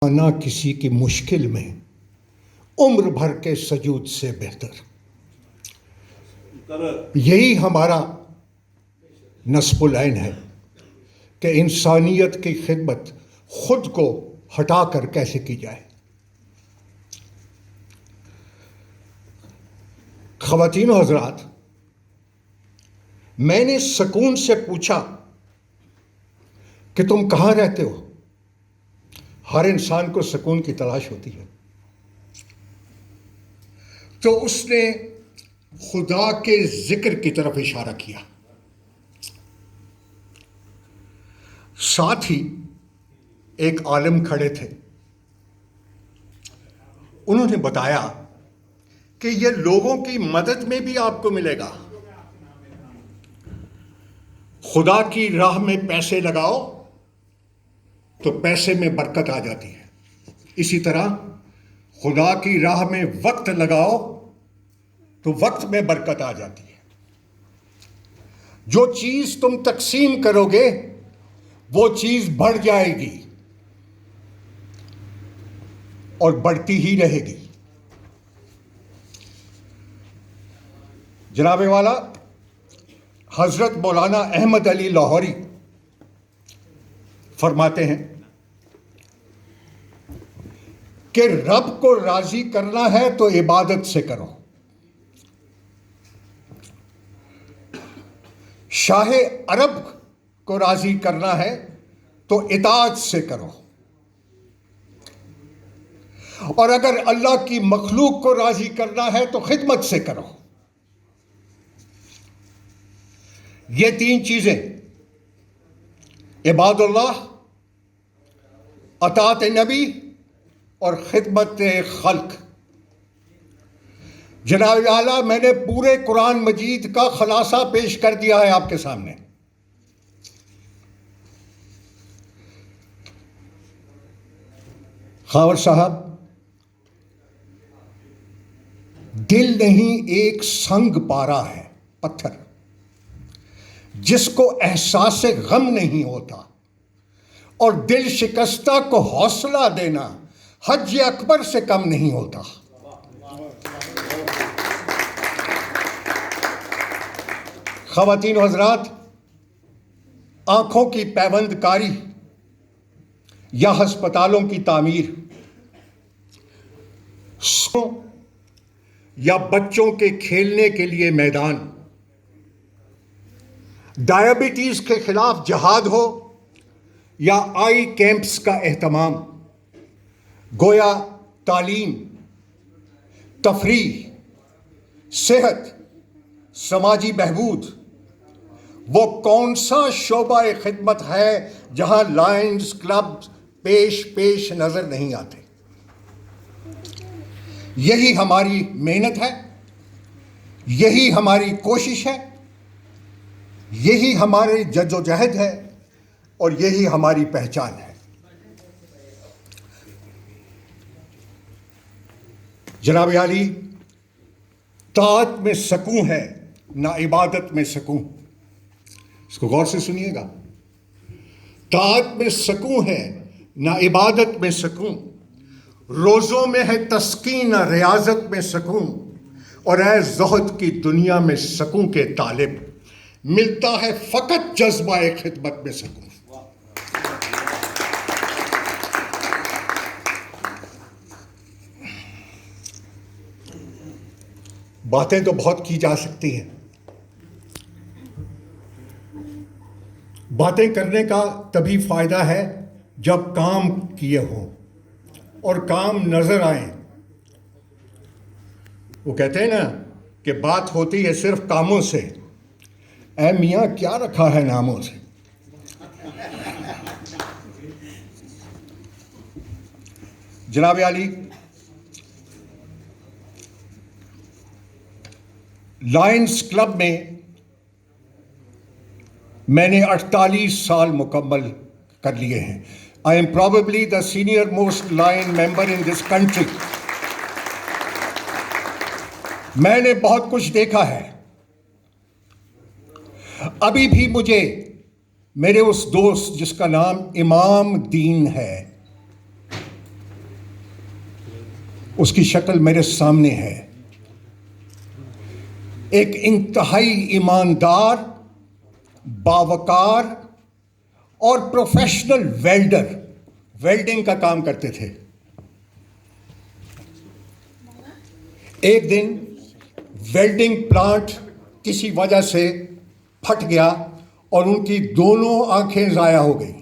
آنا کسی کی مشکل میں عمر بھر کے سجود سے بہتر۔ یہی ہمارا نصب العین ہے کہ انسانیت کی خدمت خود کو ہٹا کر کیسے کی جائے۔ خواتین و حضرات، میں نے سکون سے پوچھا کہ تم کہاں رہتے ہو؟ ہر انسان کو سکون کی تلاش ہوتی ہے۔ تو اس نے خدا کے ذکر کی طرف اشارہ کیا۔ ساتھ ہی ایک عالم کھڑے تھے، انہوں نے بتایا کہ یہ لوگوں کی مدد میں بھی آپ کو ملے گا۔ خدا کی راہ میں پیسے لگاؤ تو پیسے میں برکت آ جاتی ہے، اسی طرح خدا کی راہ میں وقت لگاؤ تو وقت میں برکت آ جاتی ہے۔ جو چیز تم تقسیم کرو گے وہ چیز بڑھ جائے گی اور بڑھتی ہی رہے گی۔ جناب والا حضرت مولانا احمد علی لاہوری فرماتے ہیں کہ رب کو راضی کرنا ہے تو عبادت سے کرو، شاہ عرب کو راضی کرنا ہے تو اطاعت سے کرو، اور اگر اللہ کی مخلوق کو راضی کرنا ہے تو خدمت سے کرو۔ یہ تین چیزیں، عباد اللہ، اطاعت نبی اور خدمت خلق، جناب اعلیٰ میں نے پورے قرآن مجید کا خلاصہ پیش کر دیا ہے آپ کے سامنے۔ خاور صاحب، دل نہیں ایک سنگ پارا ہے، پتھر، جس کو احساس غم نہیں ہوتا، اور دل شکستہ کو حوصلہ دینا حج اکبر سے کم نہیں ہوتا۔ خواتین و حضرات، آنکھوں کی پیوند کاری یا ہسپتالوں کی تعمیر یا بچوں کے کھیلنے کے لیے میدان، ڈائبٹیز کے خلاف جہاد ہو یا آئی کیمپس کا اہتمام، گویا تعلیم، تفریح، صحت، سماجی بہبود، وہ کون سا شعبہ خدمت ہے جہاں لائنز کلب پیش نظر نہیں آتے؟ یہی ہماری محنت ہے، یہی ہماری کوشش ہے، یہی ہمارے جد و جہد ہے، اور یہی ہماری پہچان ہے۔ جناب عالی، طاعت میں سکون ہے نہ عبادت میں سکون۔ اس کو غور سے سنیے گا۔ طاعت میں سکون ہے نہ عبادت میں سکون، روزوں میں ہے تسکین نہ ریاضت میں سکون، اور اے زہد کی دنیا میں سکون کے طالب، ملتا ہے فقط جذبہ خدمت میں سکون۔ باتیں تو بہت کی جا سکتی ہیں، باتیں کرنے کا تبھی فائدہ ہے جب کام کیے ہوں اور کام نظر آئیں۔ وہ کہتے ہیں نا کہ بات ہوتی ہے صرف کاموں سے، اے میاں کیا رکھا ہے ناموں سے۔ جناب عالی، لائنز کلب میں نے 48 سال مکمل کر لیے ہیں۔ I am probably the senior most lion member in this country۔ میں نے بہت کچھ دیکھا ہے۔ ابھی بھی مجھے میرے اس دوست جس کا نام امام دین ہے، اس کی شکل میرے سامنے ہے. ایک انتہائی ایماندار، باوقار اور پروفیشنل ویلڈر، ویلڈنگ کا کام کرتے تھے. ایک دن ویلڈنگ پلانٹ کسی وجہ سے پھٹ گیا اور ان کی دونوں آنکھیں ضائع ہو گئیں.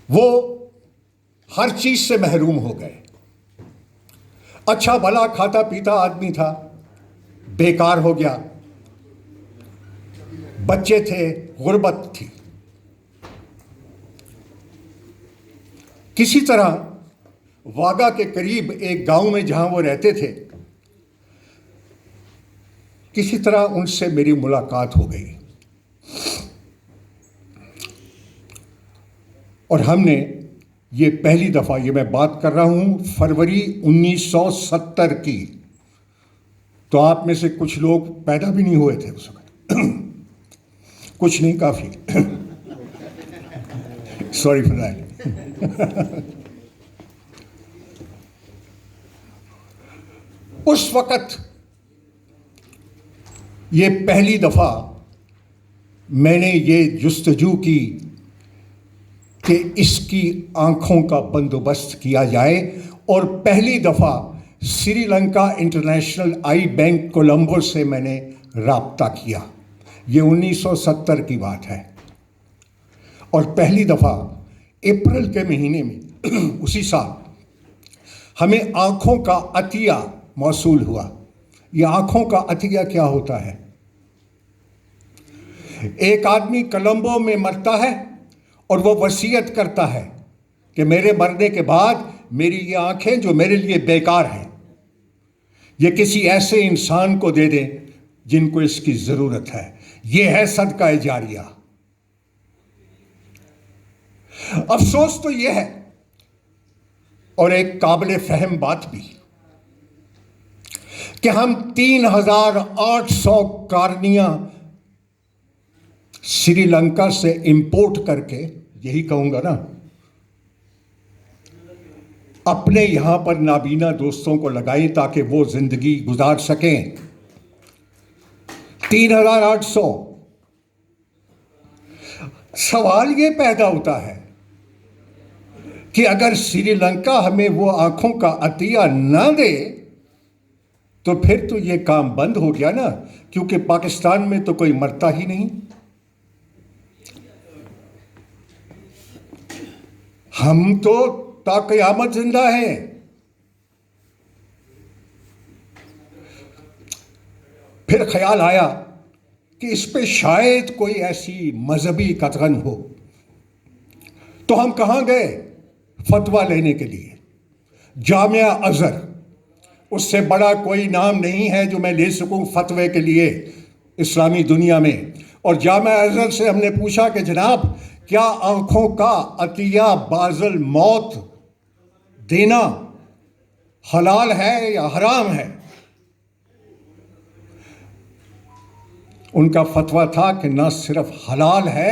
وہ ہر چیز سے محروم ہو گئے. اچھا بھلا کھاتا پیتا آدمی تھا، بیکار ہو گیا. بچے تھے، غربت تھی. کسی طرح واگا کے قریب ایک گاؤں میں جہاں وہ رہتے تھے، کسی طرح ان سے میری ملاقات ہو گئی اور ہم نے یہ پہلی دفعہ، یہ میں بات کر رہا ہوں فروری 1970 کی، تو آپ میں سے کچھ لوگ پیدا بھی نہیں ہوئے تھے اس وقت. کچھ نہیں، کافی. Sorry for that. اس وقت یہ پہلی دفعہ میں نے یہ جستجو کی کہ اس کی آنکھوں کا بندوبست کیا جائے، اور پہلی دفعہ Sri Lanka international eye bank Colombo سے میں نے رابطہ کیا. یہ 1970 کی بات ہے. اور پہلی دفعہ اپریل کے مہینے میں اسی سال ہمیں آنکھوں کا عطیہ موصول ہوا. یہ آنکھوں کا عطیہ کیا ہوتا ہے؟ ایک آدمی کولمبو میں مرتا ہے اور وہ وصیت کرتا ہے کہ میرے مرنے کے بعد میری یہ آنکھیں جو میرے لیے بیکار ہیں، یہ کسی ایسے انسان کو دے دیں جن کو اس کی ضرورت ہے. یہ ہے صدقہ جاریہ. افسوس تو یہ ہے، اور ایک قابل فہم بات بھی، کہ ہم 3800 کارنیاں سری لنکا سے امپورٹ کر کے، یہی کہوں گا نا، اپنے یہاں پر نابینا دوستوں کو لگائیں تاکہ وہ زندگی گزار سکیں. 3800. سوال یہ پیدا ہوتا ہے کہ اگر سری لنکا ہمیں وہ آنکھوں کا عطیہ نہ دے تو پھر تو یہ کام بند ہو گیا نا، کیونکہ پاکستان میں تو کوئی مرتا ہی نہیں. ہم تو تا قیامت زندہ ہیں. پھر خیال آیا کہ اس پہ شاید کوئی ایسی مذہبی قطغن ہو. تو ہم کہاں گئے فتویٰ لینے کے لیے؟ جامعہ ازہر. اس سے بڑا کوئی نام نہیں ہے جو میں لے سکوں فتوے کے لیے اسلامی دنیا میں. اور جامعہ ازہر سے ہم نے پوچھا کہ جناب، کیا آنکھوں کا عطیہ بعد الموت دینا حلال ہے یا حرام ہے؟ ان کا فتویٰ تھا کہ نہ صرف حلال ہے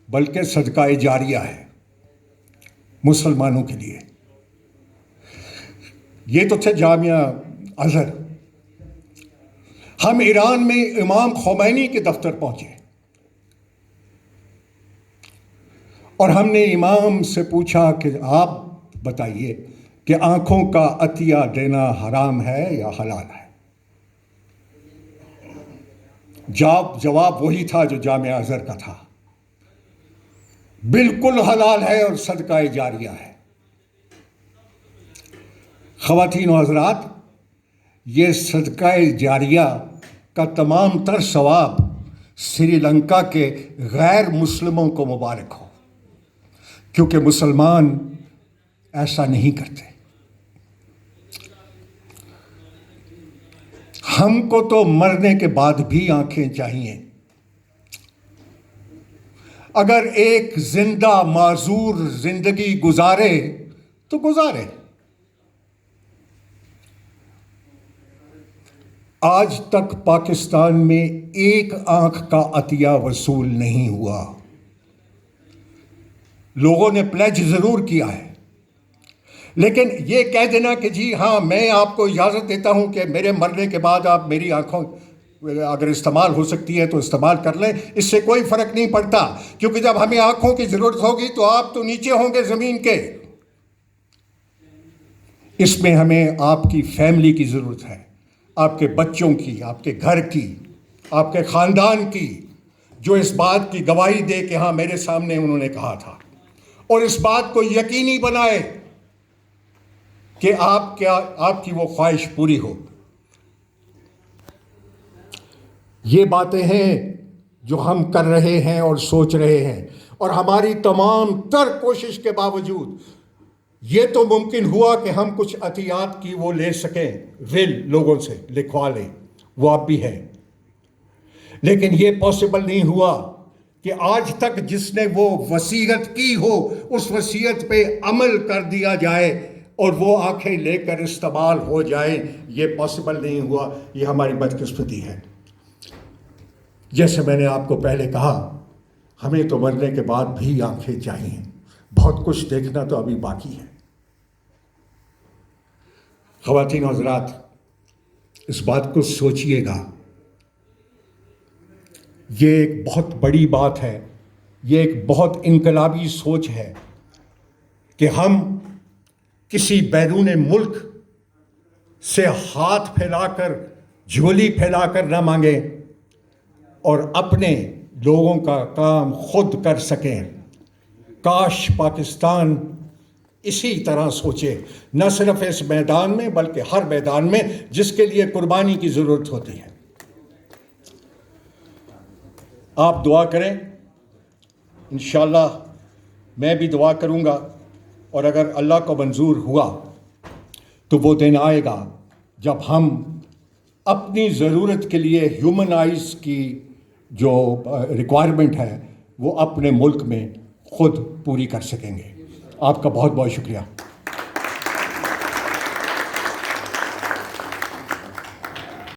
بلکہ صدقہ جاریہ ہے مسلمانوں کے لیے. یہ تو تھے جامعہ ازہر. ہم ایران میں امام خمینی کے دفتر پہنچے اور ہم نے امام سے پوچھا کہ آپ بتائیے کہ آنکھوں کا عطیہ دینا حرام ہے یا حلال ہے؟ جواب وہی تھا جو جامعہ ازہر کا تھا، بالکل حلال ہے اور صدقہ جاریہ ہے. خواتین و حضرات، یہ صدقہ جاریہ کا تمام تر ثواب سری لنکا کے غیر مسلموں کو مبارک ہو، کیونکہ مسلمان ایسا نہیں کرتے. ہم کو تو مرنے کے بعد بھی آنکھیں چاہیے. اگر ایک زندہ معذور زندگی گزارے تو گزارے. آج تک پاکستان میں ایک آنکھ کا عطیہ وصول نہیں ہوا. لوگوں نے پلیج ضرور کیا ہے لیکن یہ کہہ دینا کہ جی ہاں میں آپ کو اجازت دیتا ہوں کہ میرے مرنے کے بعد آپ میری آنکھوں اگر استعمال ہو سکتی ہے تو استعمال کر لیں، اس سے کوئی فرق نہیں پڑتا، کیونکہ جب ہمیں آنکھوں کی ضرورت ہوگی تو آپ تو نیچے ہوں گے زمین کے۔ اس میں ہمیں آپ کی فیملی کی ضرورت ہے، آپ کے بچوں کی، آپ کے گھر کی، آپ کے خاندان کی، جو اس بات کی گواہی دے کہ ہاں میرے سامنے انہوں نے کہا تھا، اور اس بات کو یقینی بنائے کہ آپ کی وہ خواہش پوری ہو۔ یہ باتیں ہیں جو ہم کر رہے ہیں اور سوچ رہے ہیں، اور ہماری تمام تر کوشش کے باوجود یہ تو ممکن ہوا کہ ہم کچھ عطیات کی وہ لے سکیں، ول لوگوں سے لکھوا لیں، وہ اب بھی ہے، لیکن یہ پاسبل نہیں ہوا کہ آج تک جس نے وہ وصیت کی ہو اس وصیت پہ عمل کر دیا جائے اور وہ آنکھیں لے کر استعمال ہو جائیں۔ یہ پاسبل نہیں ہوا، یہ ہماری بدقسمتی ہے۔ جیسے میں نے آپ کو پہلے کہا، ہمیں تو مرنے کے بعد بھی آنکھیں چاہیے، بہت کچھ دیکھنا تو ابھی باقی ہے۔ خواتین و حضرات، اس بات کو سوچئے گا، یہ ایک بہت بڑی بات ہے، یہ ایک بہت انقلابی سوچ ہے کہ ہم کسی بیرون ملک سے ہاتھ پھیلا کر، جھولی پھیلا کر نہ مانگیں اور اپنے لوگوں کا کام خود کر سکیں۔ کاش پاکستان اسی طرح سوچے، نہ صرف اس میدان میں بلکہ ہر میدان میں جس کے لیے قربانی کی ضرورت ہوتی ہے۔ آپ دعا کریں، انشاءاللہ میں بھی دعا کروں گا، اور اگر اللہ کو منظور ہوا تو وہ دن آئے گا جب ہم اپنی ضرورت کے لیے ہیومن آئیز کی جو ریکوائرمنٹ ہے وہ اپنے ملک میں خود پوری کر سکیں گے۔ آپ کا بہت بہت شکریہ۔